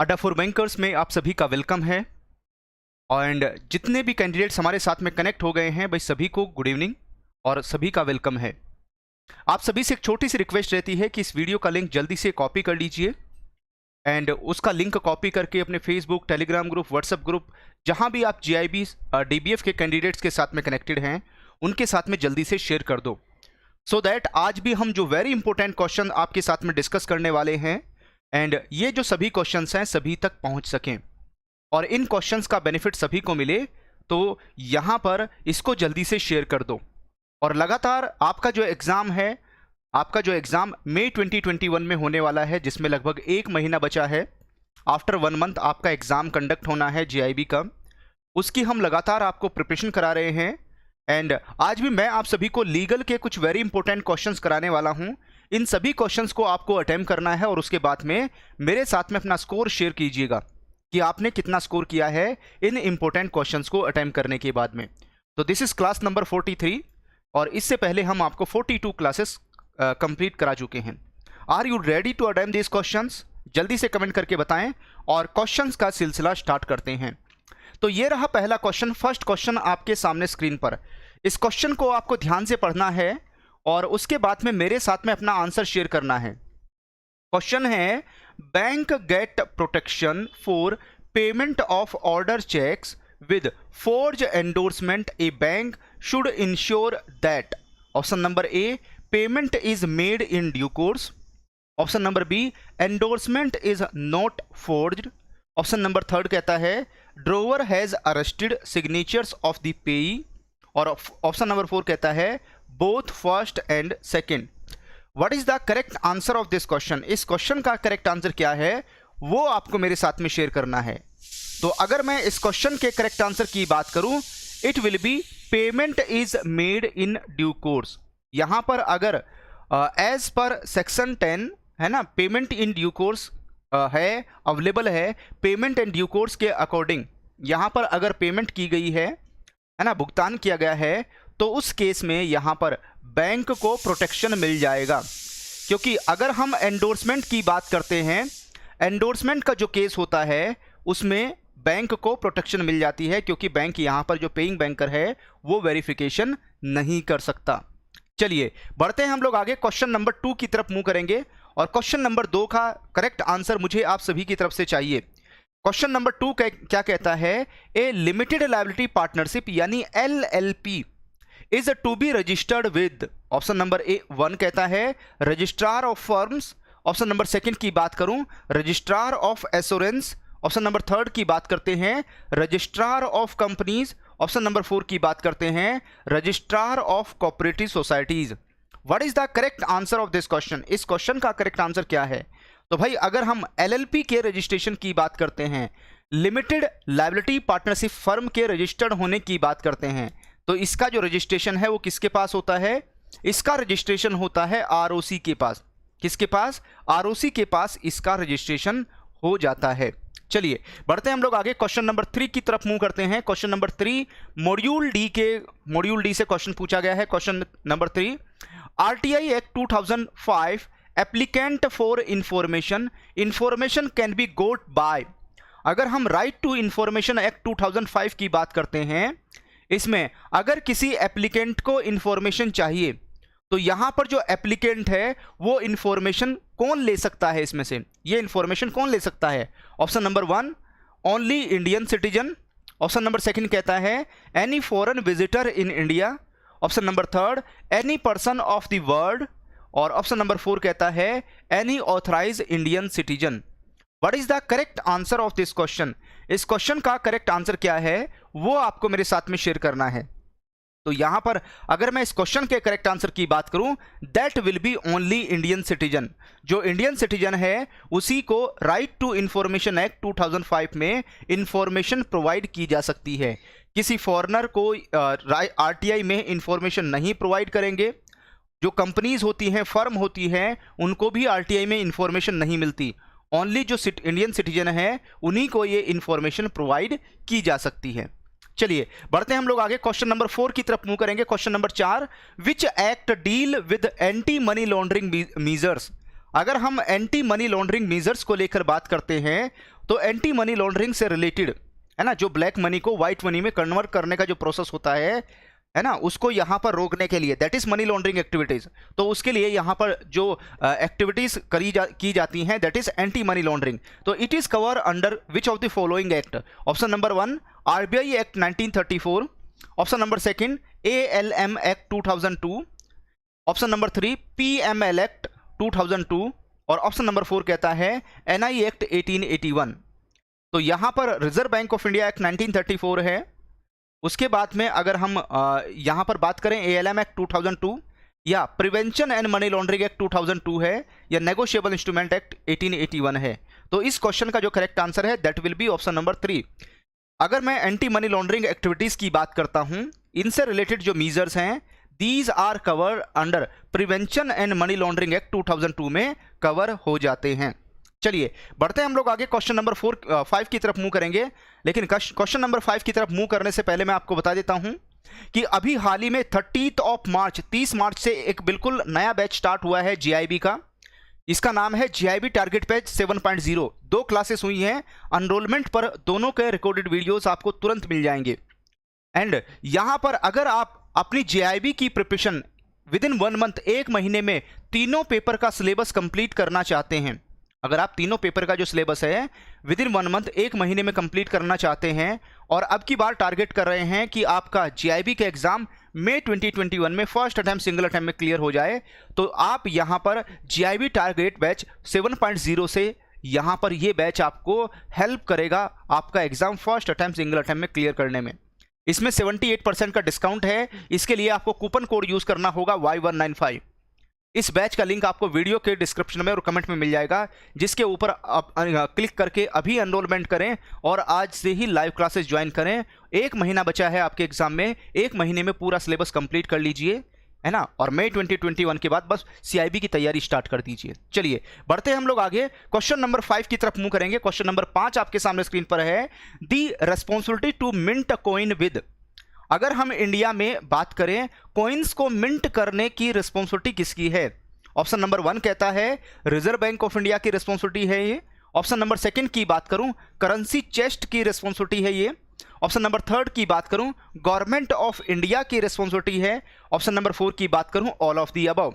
अड्डा for bankers में आप सभी का वेलकम है। एंड जितने भी कैंडिडेट्स हमारे साथ में कनेक्ट हो गए हैं भाई, सभी को गुड इवनिंग और सभी का वेलकम है। आप सभी से एक छोटी सी रिक्वेस्ट रहती है कि इस वीडियो का लिंक जल्दी से कॉपी कर लीजिए एंड उसका लिंक कॉपी करके अपने Facebook, Telegram group, WhatsApp group, जहां भी आप जीआईबी डीबीएफ के कैंडिडेट्स के साथ में कनेक्टेड हैं उनके साथ में जल्दी से शेयर कर दो, सो दैट आज भी हम जो वेरी इंपॉर्टेंट क्वेश्चन आपके साथ में डिस्कस करने वाले हैं एंड ये जो सभी क्वेश्चंस हैं सभी तक पहुंच सकें और इन क्वेश्चंस का बेनिफिट सभी को मिले। तो यहां पर इसको जल्दी से शेयर कर दो और लगातार आपका जो एग्ज़ाम है, आपका जो एग्ज़ाम मई 2021 में होने वाला है, जिसमें लगभग 1 महीना बचा है। आफ्टर 1 मंथ आपका एग्ज़ाम कंडक्ट होना है जीआईबी का, उसकी हम लगातार आपको प्रिपरेशन करा रहे हैं। एंड आज भी मैं आप सभी को लीगल के कुछ वेरी इंपॉर्टेंट क्वेश्चंस कराने वाला हूं। इन सभी क्वेश्चंस को आपको अटेम्प्ट करना है और उसके बाद में मेरे साथ में अपना स्कोर शेयर कीजिएगा कि आपने कितना स्कोर किया है इन इंपॉर्टेंट क्वेश्चंस को अटेम्प्ट करने के बाद में। तो दिस इज क्लास नंबर 43 और इससे पहले हम आपको 42 क्लासेस कंप्लीट करा चुके हैं। Are you ready to attempt this questions? जल्दी से कमेंट करके बताएं और क्वेश्चंस का सिलसिला स्टार्ट करते हैं। तो ये रहा पहला क्वेश्चन, फर्स्ट क्वेश्चन आपके सामने स्क्रीन पर। इस क्वेश्चन को आपको ध्यान से पढ़ना है और उसके बाद में मेरे साथ में अपना आंसर शेयर करना है। क्वेश्चन है, bank get protection for payment of order cheques with forge endorsement a bank should insure that. Option number A, payment is made in due course. Option number B, endorsement is not forged. Option number third कहता है drawer has arrested signatures of the payee. और option number 4 कहता है both first and second. What is the correct answer of this question? इस question का correct answer क्या है वो आपको मेरे साथ में शेयर करना है। तो अगर मैं इस क्वेश्चन के करेक्ट आंसर की बात करूं, it will B payment is made in due course. यहां पर अगर एज पर सेक्शन 10 है ना, पेमेंट इन ड्यू कोर्स है, अवेलेबल है, पेमेंट एंड ड्यू कोर्स के अकॉर्डिंग यहां पर अगर पेमेंट की गई है ना, भुगतान किया गया है, तो उस केस में यहां पर बैंक को प्रोटेक्शन मिल जाएगा। क्योंकि अगर हम एंडोर्समेंट की बात करते हैं, एंडोर्समेंट का जो केस होता है उसमें बैंक को प्रोटेक्शन मिल जाती है, क्योंकि बैंक यहां पर जो पेइंग बैंकर है वो वेरिफिकेशन नहीं कर सकता। चलिए बढ़ते हैं हम लोग आगे, क्वेश्चन नंबर 2 की तरफ मूव करेंगे और क्वेश्चन नंबर 2 का करेक्ट आंसर मुझे आप सभी की तरफ से चाहिए। क्वेश्चन नंबर 2 क्या कहता है? ए लिमिटेड लायबिलिटी पार्टनरशिप यानी LLP is to be registered with. Option number A 1 कहता है registrar of firms. Option number 2 की बात करूं, registrar of assurance. Option number 3 की बात करते हैं registrar of companies. Option number 4 की बात करते हैं registrar of cooperative societies. What is the correct answer of this question? इस क्वेश्चन का करेक्ट आंसर क्या है? तो भाई अगर हम LLP के रजिस्ट्रेशन की बात करते हैं, लिमिटेड लायबिलिटी पार्टनरशिप फर्म के रजिस्टर्ड होने की बात करते हैं, तो इसका जो रजिस्ट्रेशन है वो किसके पास होता है? इसका रजिस्ट्रेशन होता है ROC के पास। किसके पास? ROC के पास इसका रजिस्ट्रेशन हो जाता है। चलिए बढ़ते हैं हम लोग आगे, क्वेश्चन नंबर 3 की तरफ मूव करते हैं। क्वेश्चन नंबर 3 मॉड्यूल डी से क्वेश्चन पूछा गया है। Question number 3, RTI act 2005 applicant for information can be got by. अगर हम राइट टू इंफॉर्मेशन एक्ट 2005 की बात करते हैं, इसमें अगर किसी एप्लीकेंट को इंफॉर्मेशन चाहिए तो यहां पर जो एप्लीकेंट है वो इंफॉर्मेशन कौन ले सकता है? इसमें से ये इंफॉर्मेशन कौन ले सकता है? Option number 1 only Indian citizen. Option number 2 कहता है any foreign visitor in India. Option number 3 any person of the world. और ऑप्शन नंबर 4 कहता है any authorise Indian citizen. What is the correct answer of this question? इस question का correct answer क्या है वो आपको मेरे साथ में शेयर करना है। तो यहां पर अगर मैं इस क्वेश्चन के करेक्ट आंसर की बात करूं, that will B only Indian citizen. जो इंडियन सिटीजन है उसी को राइट टू इंफॉर्मेशन एक्ट 2005 में इंफॉर्मेशन प्रोवाइड की जा सकती है। किसी फॉरेनर को RTI में इंफॉर्मेशन नहीं प्रोवाइड करेंगे। जो कंपनीज होती हैं, फर्म होती हैं, उनको भी RTI में इंफॉर्मेशन नहीं मिलती। ओनली जो इंडियन सिटीजन है उन्हीं को ये इंफॉर्मेशन प्रोवाइड की जा सकती है। चलिए बढ़ते हैं हम लोग आगे, क्वेश्चन नंबर 4 की तरफ मूव करेंगे। Question number 4, which act deal with anti money laundering measures? अगर हम एंटी मनी लॉन्ड्रिंग मेजर्स को लेकर बात करते हैं तो एंटी मनी लॉन्ड्रिंग से रिलेटेड है ना, जो ब्लैक मनी को व्हाइट मनी में कन्वर्ट करने का जो प्रोसेस होता है ना, उसको यहाँ पर रोकने के लिए, that is money laundering activities, तो उसके लिए यहाँ पर जो एक्टिविटीज की जाती हैं that is anti money laundering. तो it is cover under which of the following act? Option number 1 RBI act 1934, option number 2 ALM act 2002, option number 3 PML act 2002 और ऑप्शन नंबर 4 कहता है NI एक्ट 1881। तो यहाँ पर reserve bank of India act 1934 है। उसके बाद में अगर हम यहाँ पर बात करें ALM एक्ट 2002 या prevention and money laundering act 2002 है या नेगोशिएबल इंस्ट्रूमेंट एक्ट 1881 है। तो इस क्वेश्चन का जो करेक्ट आंसर है that will be option number 3। अगर मैं एंटी मनी लॉन्ड्रिंग एक्टिविटीज की बात करता हूं, इनसे रिलेटेड जो मेजर्स हैं these are cover under prevention and money laundering act 2002 में कवर हो जाते हैं। चलिए बढ़ते हैं हम लोग आगे, क्वेश्चन नंबर 5 की तरफ मूव करेंगे। लेकिन क्वेश्चन नंबर 5 की तरफ मूव करने से पहले मैं आपको बता देता हूं कि अभी हाल ही में 30 मार्च से एक बिल्कुल नया बैच स्टार्ट हुआ है GIB का। इसका नाम है GIB टारगेट बैच 7.0। 2 क्लासेस हुई हैं, एनरोलमेंट पर दोनों के रिकॉर्डेड वीडियोस आपको तुरंत मिल जाएंगे। एंड यहां पर अगर आप अपनी GIB की प्रिपरेशन विद इन 1 मंथ, 1 महीने में तीनों पेपर का सिलेबस कंप्लीट करना चाहते हैं, अगर आप तीनों पेपर का जो सिलेबस है विद इन 1 मंथ, 1 महीने में कंप्लीट करना चाहते हैं और अब की बार टारगेट कर रहे हैं कि आपका GIB का एग्जाम मई 2021 में फर्स्ट अटेम्प्ट, सिंगल अटेम्प्ट में क्लियर हो जाए, तो आप यहां पर GIB टारगेट बैच 7.0 से यहां पर ये बैच आपको हेल्प करेगा आपका exam first attempt, single attempt में क्लियर करने में। इसमें 78% का डिस्काउंट है। इसके लिए आपको कूपन कोड यूज करना होगा Y195। इस बैच का लिंक आपको वीडियो के डिस्क्रिप्शन में और कमेंट में मिल जाएगा, जिसके ऊपर आप क्लिक करके अभी एनरोलमेंट करें और आज से ही लाइव क्लासेस ज्वाइन करें। 1 महीना बचा है आपके एग्जाम में, 1 महीने में पूरा सिलेबस कंप्लीट कर लीजिए, है ना, और मई 2021 के बाद बस CIB की तैयारी स्टार्ट कर दीजिए। चलिए बढ़ते हैं हम लोग आगे, क्वेश्चन नंबर 5 की तरफ मूव करेंगे। क्वेश्चन नंबर 5 आपके सामने स्क्रीन पर है, the responsibility to mint a coin with. अगर हम इंडिया में बात करें, कॉइन्स को मिंट करने की रिस्पॉन्सिबिलिटी किसकी है? ऑप्शन नंबर 1 कहता है रिजर्व बैंक ऑफ इंडिया की रिस्पॉन्सिबिलिटी है ये। ऑप्शन नंबर 2 की बात करूं, करेंसी चेस्ट की रिस्पॉन्सिबिलिटी है ये। ऑप्शन नंबर 3 की बात करूं, गवर्नमेंट ऑफ इंडिया की रिस्पॉन्सिबिलिटी है। ऑप्शन नंबर 4 की बात करूं, all of the above.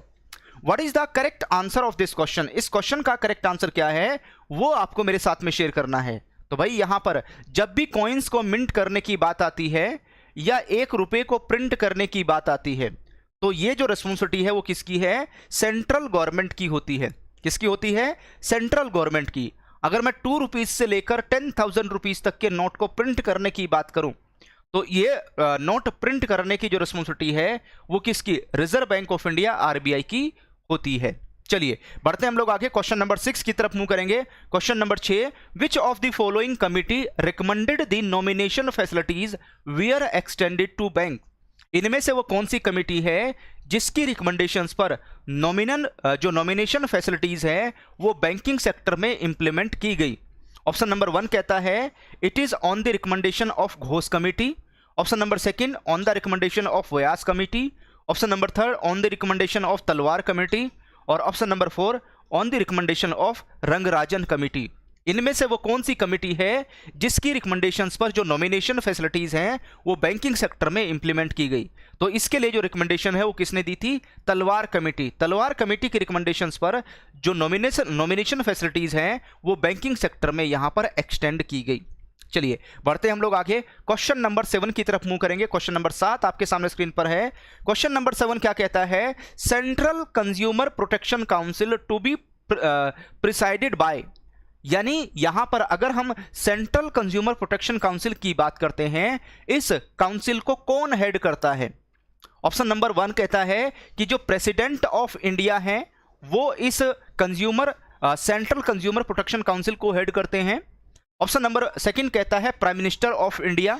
What is the correct answer of this question? इस क्वेश्चन का करेक्ट आंसर क्या है वो आपको मेरे साथ में शेयर करना है। तो भाई यहां पर जब भी कॉइन्स को मिंट करने की बात आती है या 1 रुपए को प्रिंट करने की बात आती है, तो ये जो रिस्पॉन्सिबिलिटी है वो किसकी है? सेंट्रल गवर्नमेंट की होती है। किसकी होती है? सेंट्रल गवर्नमेंट की। अगर मैं 2 रुपीज से लेकर 10,000 रुपीज तक के नोट को प्रिंट करने की बात करूं, तो ये नोट प्रिंट करने की जो रिस्पॉन्सिबिलिटी है वो किसकी? Reserve bank of India RBI की होती है। चलिए बढ़ते हैं हम लोग आगे, क्वेश्चन नंबर 6 की तरफ मूव करेंगे। Question number 6, which of the following committee recommended the nomination facilities were extended to bank? इनमें से वो कौन सी कमेटी है जिसकी रिकमेंडेशंस पर जो नॉमिनेशन फैसिलिटीज है वो बैंकिंग सेक्टर में इंप्लीमेंट की गई? ऑप्शन नंबर 1 कहता है it is on the recommendation of Ghosh committee. Option number 2 on the recommendation of Vyas committee. Option number 3 on the recommendation of तलवार कमेटी और option number 4 on the recommendation of Rangarajan committee. इनमें से वो कौन सी committee है जिसकी रिकमेंडेशंस पर जो नॉमिनेशन फैसिलिटीज हैं वो बैंकिंग सेक्टर में इंप्लीमेंट की गई? तो इसके लिए जो रिकमेंडेशन है वो किसने दी थी? तलवार कमेटी। तलवार कमेटी की रिकमेंडेशंस पर जो नॉमिनेशन फैसिलिटीज हैं वो बैंकिंग सेक्टर में यहां पर एक्सटेंड की गई। चलिए बढ़ते हैं हम लोग आगे, क्वेश्चन नंबर 7 की तरफ मूव करेंगे। क्वेश्चन नंबर 7 आपके सामने स्क्रीन पर है। क्वेश्चन नंबर 7 क्या कहता है? Central consumer protection council to be presided by, यानी यहां पर अगर हम सेंट्रल कंज्यूमर प्रोटेक्शन काउंसिल की बात करते हैं, इस काउंसिल को कौन हेड करता है? ऑप्शन नंबर 1 कहता है कि जो प्रेसिडेंट ऑफ इंडिया है वो इस सेंट्रल कंज्यूमर प्रोटेक्शन काउंसिल को हेड करते हैं। ऑप्शन नंबर 2 कहता है prime minister of India.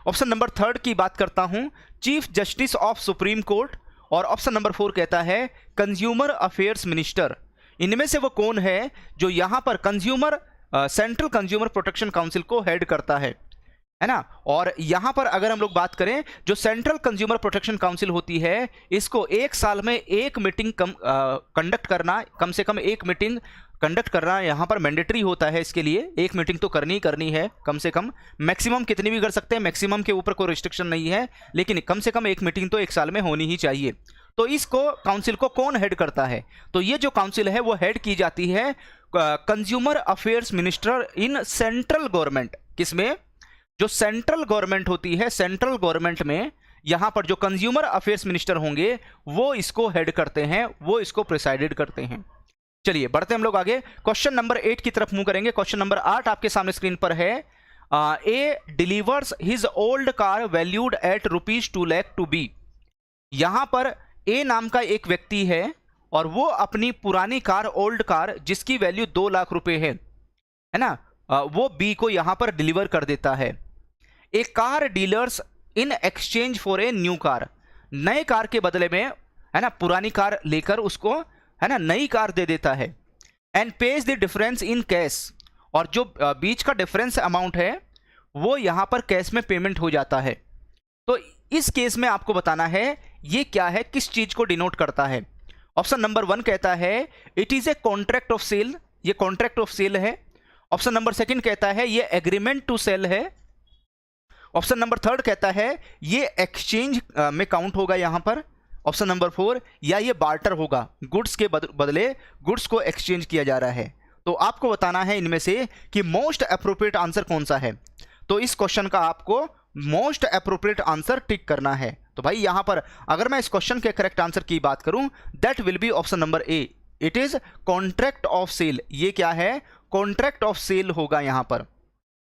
Option number 3 की बात करता हूं, chief justice of supreme court. और ऑप्शन नंबर 4 कहता है कंज्यूमर अफेयर्स मिनिस्टर। इनमें से वो कौन है जो यहां पर सेंट्रल कंज्यूमर प्रोटेक्शन काउंसिल को हेड करता है? है ना। और यहां पर अगर हम लोग बात करें, जो सेंट्रल कंज्यूमर प्रोटेक्शन काउंसिल होती है, इसको एक साल में एक मीटिंग कंडक्ट करना, कम से कम एक मीटिंग कंडक्ट करना यहाँ पर मैंडेटरी होता है। इसके लिए एक मीटिंग तो करनी ही करनी है, कम से कम। मैक्सिमम कितनी भी कर सकते हैं, मैक्सिमम के ऊपर कोई रिस्ट्रिक्शन नहीं है, लेकिन कम से कम एक मीटिंग तो एक साल में होनी ही चाहिए। तो इसको काउंसिल को कौन हेड करता है? तो ये जो काउंसिल है वो हेड की जाती है consumer affairs minister in central government. किसमें? जो सेंट्रल गवर्नमेंट होती है, सेंट्रल गवर्नमेंट में यहां पर जो कंज्यूमर अफेयर्स मिनिस्टर होंगे वो इसको हेड करते हैं, वो इसको प्रिसाइडेड करते हैं। चलिए बढ़ते हम लोग आगे, क्वेश्चन नंबर 8 की तरफ मूव करेंगे। क्वेश्चन नंबर 8 आपके सामने स्क्रीन पर है। A delivers his old car valued at ₹2 lakh to B. यहां पर ए नाम का एक व्यक्ति है और वो अपनी पुरानी कार, ओल्ड कार, जिसकी वैल्यू 2 लाख रुपए है ना, वो बी को यहां पर डिलीवर कर देता है। A car dealers in exchange for a new car. नए कार के बदले में, है ना, पुरानी कार लेकर उसको, है ना, नई कार दे देता है। And page the difference in cash. और जो बीच का डिफरेंस अमाउंट है वो यहां पर कैश में पेमेंट हो जाता है। तो इस केस में आपको बताना है ये क्या है, किस चीज को डिनोट करता है। ऑप्शन नंबर 1 कहता है it is a contract of sale, ये कॉन्ट्रैक्ट ऑफ सेल है। ऑप्शन नंबर 2 कहता है ये एग्रीमेंट टू सेल है। ऑप्शन नंबर 3 कहता है ये एक्सचेंज में काउंट होगा यहां पर। ऑप्शन नंबर 4, या ये बार्टर होगा, गुड्स के बदले गुड्स को एक्सचेंज किया जा रहा है। तो आपको बताना है इनमें से कि मोस्ट अप्रोप्रिएट आंसर कौन सा है। तो इस क्वेश्चन का आपको मोस्ट अप्रोप्रिएट आंसर टिक करना है। तो भाई यहां पर अगर मैं इस क्वेश्चन के करेक्ट आंसर की बात करूं, that will be option number A, it is contract of sale. ये क्या है? कॉन्ट्रैक्ट ऑफ सेल होगा यहां पर,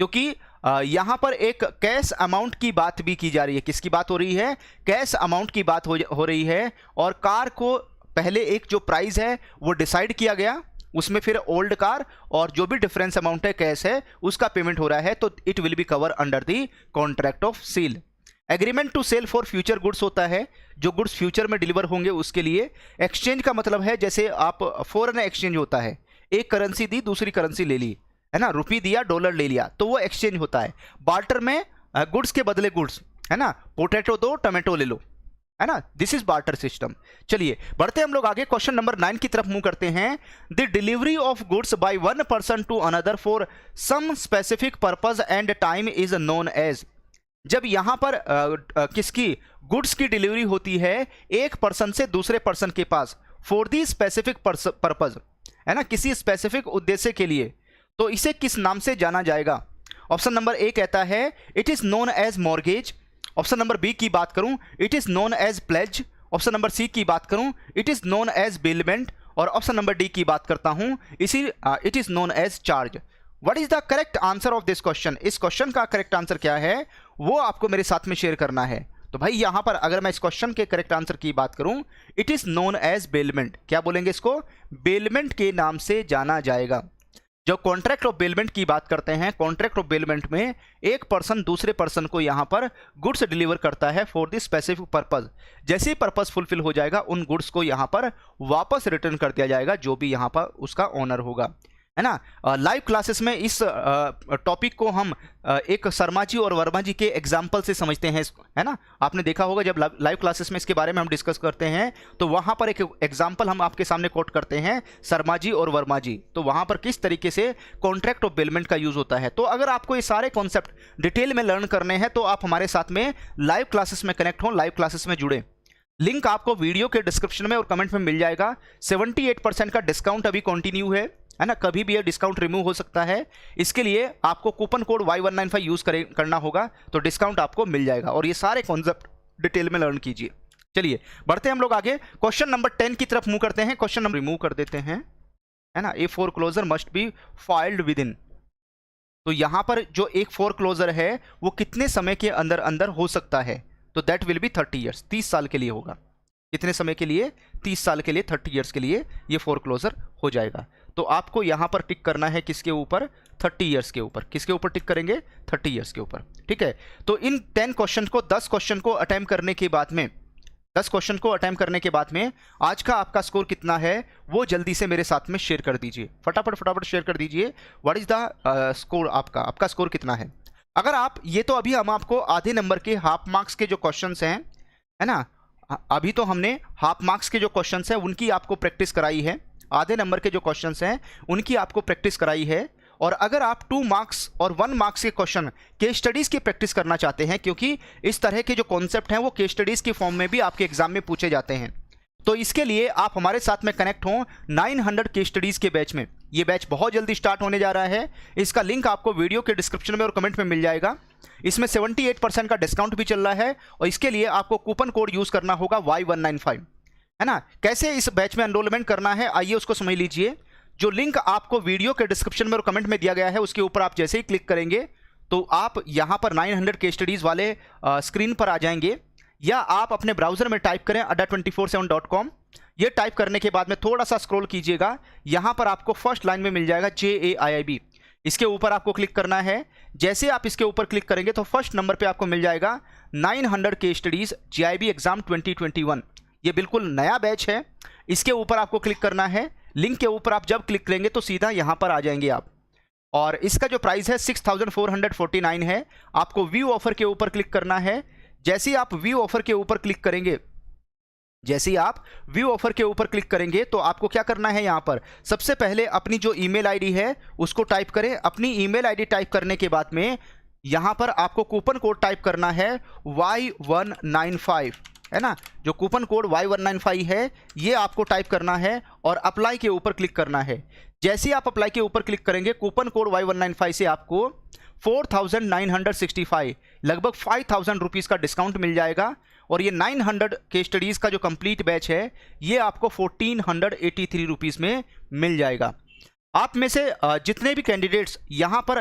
क्योंकि यहां पर एक कैश अमाउंट की बात भी की जा रही है। किसकी बात हो रही है? कैश अमाउंट की बात हो रही है। और कार को पहले एक जो प्राइस है वो डिसाइड किया गया, उसमें फिर ओल्ड कार और जो भी डिफरेंस अमाउंट है कैश है उसका पेमेंट हो रहा है। तो it will be cover under the contract of sale. Agreement to sell for future goods होता है, जो गुड्स फ्यूचर में डिलीवर होंगे उसके लिए। एक्सचेंज का मतलब है जैसे आप फॉरेन एक्सचेंज होता है, एक करेंसी दी दूसरी करेंसी ले ली, है ना, रुपी दिया डॉलर ले लिया, तो वो एक्सचेंज होता है। बार्टर में गुड्स के बदले गुड्स, है ना, पोटैटो दो टमाटो ले लो, है ना, दिस इज बार्टर सिस्टम। चलिए बढ़ते हम लोग आगे, क्वेश्चन नंबर 9 की तरफ मूव करते हैं। The delivery of goods by one person to another for some specific purpose and time is known as. जब यहां पर किसकी गुड्स की डिलीवरी होती है एक पर्सन से दूसरे पर्सन के पास फॉर दी स्पेसिफिक पर्पज, है ना, किसी स्पेसिफिक उद्देश्य के लिए, तो इसे किस नाम से जाना जाएगा? ऑप्शन नंबर ए कहता है it is known as mortgage. Option number B की बात करूं, it is known as pledge. Option number C की बात करूं, it is known as bailment. और ऑप्शन नंबर डी की बात करता हूं, it is known as charge. What is the correct answer of this question? इस क्वेश्चन का करेक्ट आंसर क्या है वो आपको मेरे साथ में शेयर करना है। तो भाई यहां पर अगर मैं इस क्वेश्चन के करेक्ट आंसर की बात करूं, it is known as bailment. क्या बोलेंगे इसको? बेलमेंट के नाम से जाना जाएगा। जो कॉन्ट्रैक्ट ऑफ बेलमेंट की बात करते हैं, कॉन्ट्रैक्ट ऑफ बेलमेंट में एक पर्सन दूसरे पर्सन को यहां पर गुड्स डिलीवर करता है फॉर द स्पेसिफिक पर्पज। जैसे ही पर्पज फुलफिल हो जाएगा उन गुड्स को यहां पर वापस रिटर्न कर दिया जाएगा जो भी यहां पर उसका ओनर होगा, है ना। लाइव क्लासेस में इस टॉपिक को हम एक शर्मा जी और वर्मा जी के एग्जाम्पल से समझते हैं, है ना। आपने देखा होगा जब लाइव क्लासेस में इसके बारे में हम डिस्कस करते हैं तो वहां पर एक एग्जाम्पल हम आपके सामने कोट करते हैं, शर्मा जी और वर्मा जी। तो वहां पर किस तरीके से कॉन्ट्रैक्ट ऑफ बेलमेंट का यूज होता है। तो अगर आपको ये सारे कॉन्सेप्ट डिटेल में लर्न करने हैं तो आप हमारे साथ में लाइव क्लासेस में कनेक्ट हो, लाइव क्लासेस में जुड़े। लिंक आपको वीडियो के डिस्क्रिप्शन में और कमेंट में मिल जाएगा। 78% का डिस्काउंट अभी कंटिन्यू है ना, कभी भी ये डिस्काउंट रिमूव हो सकता है। इसके लिए आपको कूपन कोड Y195 यूज करना होगा तो डिस्काउंट आपको मिल जाएगा। और ये सारे कॉन्सेप्ट डिटेल में लर्न कीजिए। चलिए बढ़ते हैं हम लोग आगे, क्वेश्चन नंबर 10 की तरफ मूव करते हैं। क्वेश्चन नंबर रिमूव कर देते हैं, है ना। A foreclosure must be filed within. तो यहां पर जो एक फोरक्लोजर है वो कितने समय के अंदर अंदर हो सकता है? तो दैट विल बी 30 ईयर्स, 30 साल के लिए होगा। कितने समय के लिए? 30 साल के लिए, 30 ईयर्स के लिए ये फोरक्लोजर हो जाएगा। तो आपको यहां पर टिक करना है किसके ऊपर? 30 ईयर्स के ऊपर। किसके ऊपर टिक करेंगे? 30 ईयर्स के ऊपर, ठीक है। तो इन 10 क्वेश्चन को 10 क्वेश्चन को अटेम्प्ट करने के बाद में 10 क्वेश्चन को अटेम्प्ट करने के बाद में आज का आपका स्कोर कितना है वो जल्दी से मेरे साथ में शेयर कर दीजिए। फटाफट शेयर कर दीजिए। What is the score? आपका स्कोर कितना है? अगर आप ये तो अभी हम आपको आधे नंबर के हाफ मार्क्स के जो क्वेश्चंस हैं, है ना, अभी तो हमने हाफ मार्क्स के जो क्वेश्चंस हैं उनकी आपको प्रैक्टिस कराई है, आधे नंबर के जो क्वेश्चंस हैं उनकी आपको प्रैक्टिस कराई है। और अगर आप 2 मार्क्स और 1 मार्क्स के क्वेश्चन केस स्टडीज़ की प्रैक्टिस करना चाहते हैं, क्योंकि इस तरह के जो कॉन्सेप्ट हैं वो केस स्टडीज़ के फॉर्म में भी आपके एग्जाम में पूछे जाते हैं, तो इसके लिए आप हमारे साथ में कनेक्ट हों 900 केस स्टडीज़ के बैच में। ये बैच बहुत जल्दी स्टार्ट होने जा रहा है, इसका लिंक आपको वीडियो के डिस्क्रिप्शन में और कमेंट में मिल जाएगा। इसमें 78% का डिस्काउंट भी चल रहा है और इसके लिए आपको कूपन कोड यूज़ करना होगा Y195, है ना। कैसे इस बैच में एनरोलमेंट करना है आइए उसको समझ लीजिए। जो लिंक आपको वीडियो के डिस्क्रिप्शन में और कमेंट में दिया गया है उसके ऊपर आप जैसे ही क्लिक करेंगे तो आप यहाँ पर 900 केस स्टडीज़ वाले स्क्रीन पर आ जाएंगे, या आप अपने ब्राउजर में टाइप करें adda247.com। ये टाइप करने के बाद में थोड़ा सा स्क्रॉल कीजिएगा, यहाँ पर आपको फर्स्ट लाइन में मिल जाएगा JAIIB, इसके ऊपर आपको क्लिक करना है। जैसे आप इसके ऊपर क्लिक करेंगे तो फर्स्ट नंबर पे आपको मिल जाएगा 900 केस स्टडीज़ JIB एग्जाम 2021। ये बिल्कुल नया बैच है, इसके ऊपर आपको क्लिक करना है। लिंक के ऊपर आप जब क्लिक करेंगे तो सीधा यहाँ पर आ जाएंगे आप, और इसका जो प्राइस है 6449 है। आपको व्यू ऑफर के ऊपर क्लिक करना है। जैसे ही आप व्यू ऑफर के ऊपर क्लिक करेंगे, तो आपको क्या करना है, यहाँ पर सबसे पहले अपनी जो ईमेल आईडी है उसको टाइप करें। अपनी ईमेल आईडी टाइप करने के बाद में यहाँ पर आपको कूपन कोड टाइप करना है Y195, है ना। जो कूपन कोड Y195 है ये आपको टाइप करना है और अप्लाई के ऊपर क्लिक करना है। जैसे ही आप अप्लाई के ऊपर क्लिक करेंगे कूपन कोड Y195 से आपको 4965 लगभग 5000 रुपीज़ का डिस्काउंट मिल जाएगा। और ये 900 केस स्टडीज़ का जो कंप्लीट बैच है ये आपको 1483 रुपीज़ में मिल जाएगा। आप में से जितने भी कैंडिडेट्स यहाँ पर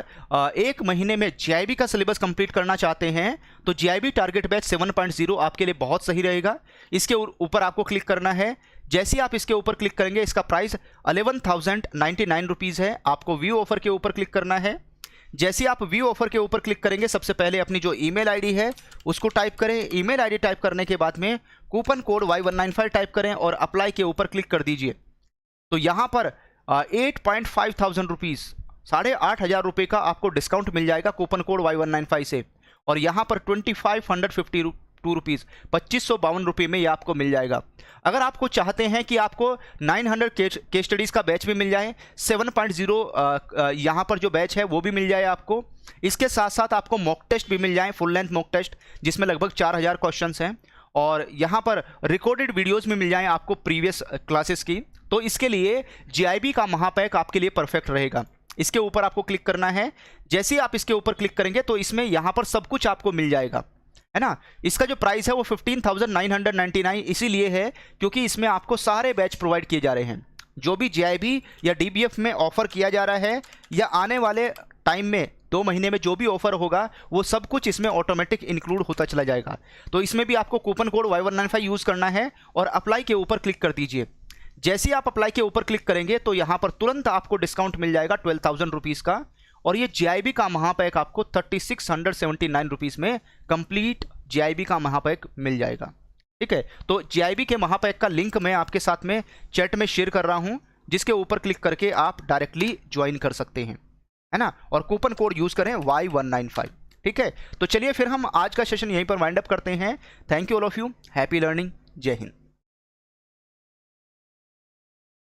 1 महीने में JIB का सिलेबस कंप्लीट करना चाहते हैं तो JIB टारगेट बैच 7.0 आपके लिए बहुत सही रहेगा। इसके ऊपर आपको क्लिक करना है। जैसे आप इसके ऊपर क्लिक करेंगे इसका प्राइस 11,099 रुपीज़ है। आपको व्यू ऑफर के ऊपर क्लिक करना है। जैसे आप व्यू ऑफर के ऊपर क्लिक करेंगे सबसे पहले अपनी जो ईमेल आईडी है उसको टाइप करें। ईमेल आईडी टाइप करने के बाद में कूपन कोड Y195 टाइप करें और अप्लाई के ऊपर क्लिक कर दीजिए। तो यहाँ पर 8,500 रुपीज़, 8,500 रुपये का आपको डिस्काउंट मिल जाएगा कूपन कोड Y195 से। और यहाँ पर 2,552 रुपीज़, 2552 रुपये में ये आपको मिल जाएगा। अगर आपको चाहते हैं कि आपको 900 केस स्टडीज़ का बैच भी मिल जाए, 7.0 यहाँ पर जो बैच है वो भी मिल जाए आपको, इसके साथ साथ आपको मॉक टेस्ट भी मिल जाए, फुल लेंथ मॉक टेस्ट जिसमें लगभग 4000 क्वेश्चंस हैं, और यहाँ पर रिकॉर्डेड वीडियोज़ भी मिल जाएँ आपको प्रीवियस क्लासेस की, तो इसके लिए JIB का महापैक आपके लिए परफेक्ट रहेगा। इसके ऊपर आपको क्लिक करना है। जैसे ही आप इसके ऊपर क्लिक करेंगे तो इसमें यहाँ पर सब कुछ आपको मिल जाएगा, है ना। इसका जो प्राइस है वो 15,999 इसीलिए है क्योंकि इसमें आपको सारे बैच प्रोवाइड किए जा रहे हैं। जो भी JIB या DBF में ऑफर किया जा रहा है या आने वाले टाइम में 2 महीने में जो भी ऑफर होगा वो सब कुछ इसमें ऑटोमेटिक इंक्लूड होता चला जाएगा। तो इसमें भी आपको कूपन कोड Y195 यूज़ करना है और अप्लाई के ऊपर क्लिक कर दीजिए। जैसे ही आप अप्लाई के ऊपर क्लिक करेंगे तो यहाँ पर तुरंत आपको डिस्काउंट मिल जाएगा 12,000 रुपीज़ का, और ये JIB का महापैक आपको 3,679 रुपीज़ में कंप्लीट JIB का महापैक मिल जाएगा। ठीक है, तो JIB के महापैक का लिंक मैं आपके साथ में चैट में शेयर कर रहा हूँ, जिसके ऊपर क्लिक करके आप डायरेक्टली ज्वाइन कर सकते हैं, है ना। और कूपन कोड यूज़ करें Y195। ठीक है, तो चलिए फिर हम आज का सेशन यहीं पर वाइंड अप करते हैं। Thank you all of you, happy learning, जय हिंद।